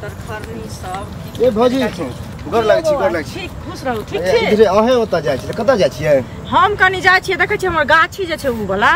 पत्थरखरनी सब ए भौजी गोर लागै छी ठीक खुश रहू ठीक छी इधरे अहे ओता जाय छी कतऽ जाय छियै हम कनी जाय छियै देखै छी हमर गाछी जे छै उ वाला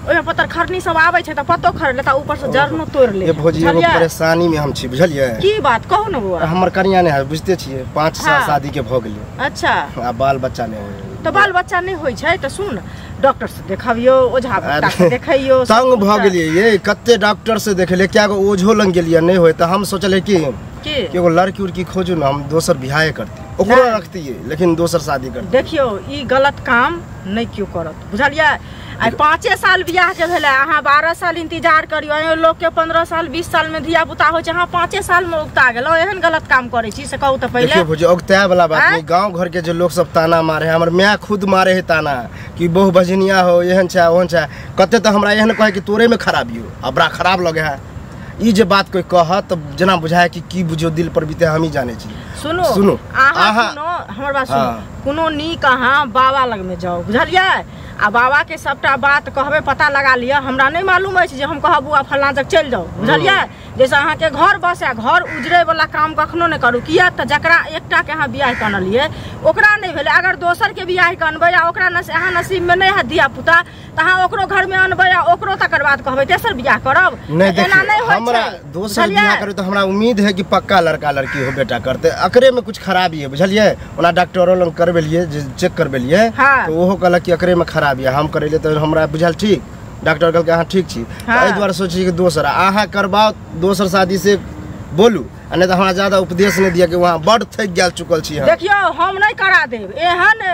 ओइमे पत्थरखरनी सब आबै छै त पत्तो खर लेता ऊपर से जरनो तोड़ ले ए भौजी एगो परेशानी में हम छी बुझलियै की बात कहू न बुआ हमर कन्या ने है बुझते छियै 5 साल शादी के भ गेलै अच्छा आ बाल बच्चा नै होय तो बाल बच्चा नहीं होय छै त सुन डॉक्टर से देखाबियो ओझा डॉक्टर से देखैयो तंग भ गेलियै ये कत्ते डॉक्टर से देखले क्यागो ओझो लंग गेलियै नहीं होय त हम सोचले कि एगो लड़की उड़की खोजू न हम दोसर बियाह करती ओकरो रखतियै लेकिन दोसर शादी करती देखियो ई गलत काम नहीं क्यों करत बुझलियै आई 5 साल बियाह के भेले अहाँ 12 साल इंतजार करियो ए लोग के 15 साल 20 साल में धिया पुता होय छै अहाँ 5 साल में उगता गेलो एहन गलत काम करे छी से कहू त पहिले देखियो भौजी उगताय वाला बात नहीं गांव घर के जो लोग सब ताना मारे हमर माय खुद मारे है ताना कि बहु बजनिया हो एहन छै ओहन छै कते त हमरा एहन कहे कि तोरे में खराबी हो आ बड़ा खराब लगे है ई जे बात कोई कहत त जना बुझाय कि की बुझियो दिल पर बीते हम ही जाने छी सुनो आहा सुनो हमर बात सुनो कोनो नीक अहाँ बाबा लग में जाओ बुझलियै आ बाबा के सबटा बात कहबे पता लगा लिया हमरा नहीं मालूम है जे हम कहब बुआ फल्ला जग चल जाओ बुझलियै जैसे अहाँ के घर बसे घर उजरे वाला काम कखनो नहीं करू किया त जकरा एकटा के अहाँ बियाह करलिए ओकरा नहीं भेले अगर दोसर के बियाह करबै या ओकरा अहाँ नसीब में नहीं है दिया पुता त अहाँ ओकरो घर में अनबै या ओकरो तकर बाद कहबै तेसर बियाह करब एना नहीं होय हमरा दोसर बियाह करे त हमरा उम्मीद है कि पक्का लड़का लड़की हो बेटा करते एकरे में कुछ खराबी है बुझलियै ओना डॉक्टरो लंग करबेलिए चेक करबेलिए तो ओहो कहलक कि एकरे में खराबी है हम करेले तो हमरा बुझल ठीक डॉक्टर कहलक अहाँ ठीक छी एहि दुआरे सोची कि दोसर अहाँ करबाओ दोसर शादी से बोलू आ नहीं तो हमरा ज्यादा उपदेश नहीं दिया कि वहाँ बड़ थक गेल चुकल छी देखियो हम नहीं करा देब एहन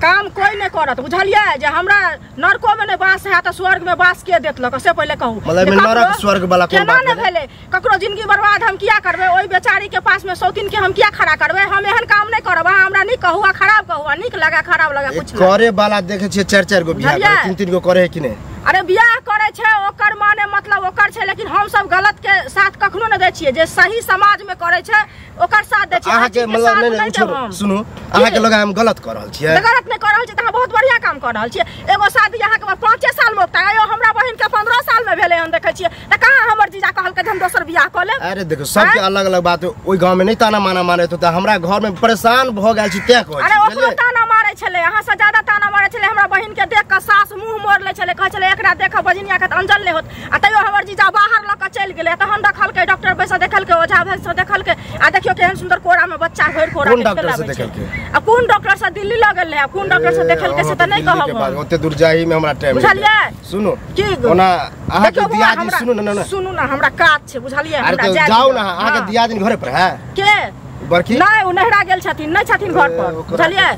काम कोई नहीं करत बुझलियै जे हमरा नरको में नहीं बास है त स्वर्ग में बास के देतलक से पहले कहू मतलब नरक स्वर्ग वाला कोन बात नहीं भेले ककरो जिंदगी बर्बाद हम किया करबे ओई बेचारी के पास में सौतीन के हम किया खड़ा करबे हम एहन काम नहीं करब हमरा नहीं कहू खराब कहू नीक लगा खराब लगा कुछ करे वाला देखे छियै 4-4 गो बियाह करे 3-3 गो करे है कि नहीं अरे बियाह करे छै ओकर माने मतलब ओकर छै लेकिन हम सब गलत के साथ कखनो न दै छियै जे सही समाज में करे छै ओकर साथ दै छियै अहाँ के मतलब नहीं सुनो अहाँ के लगा हम गलत कर रहल छियै गलत नहीं कर रहल छियै त बहुत बढ़िया काम कर रहल छियै एगो शादी अहाँ के 5 साल में होता है हमरा बहिन के 15 साल में भेले हम देखे छियै त कहां हमर जीजा कहल के हम दोसर बियाह कर ले अरे देखो सब के अलग-अलग बात ओई गांव में नहीं ताना माना मारे तो हमरा घर में परेशान भ गेल छी तै कहै अरे ओकरो ताना मारे छले अहाँ से ज्यादा ताना मारे छले हमरा बहिन के देख के सास मुंह मोड़ ले छले कहै छले एकरा देख बजनिया के अंजल ले होत आ तइयो हमर जीजा बाहर ल के चल गेले तहन रखल के डॉक्टर पैसा देखल के ओझा भैंस देखल के आ देखियो केहन सुंदर कोरा में बच्चा भर कोरा के डॉक्टर से देखल के आ कोन डॉक्टर से दिल्ली ल गेल है कोन डॉक्टर से देखल के से त नहीं कहब ओते दूर जाई में हमरा टाइम बुझलियै सुनो की ओना अहाँ के दियादी सुनु ना हमरा काज छै बुझलियै हमरा जाऊ ना अहाँ के दियादी घरे पर है के बरकी नहीं उ नहरा गेल छथिन नहीं छथिन घर पर बुझलियै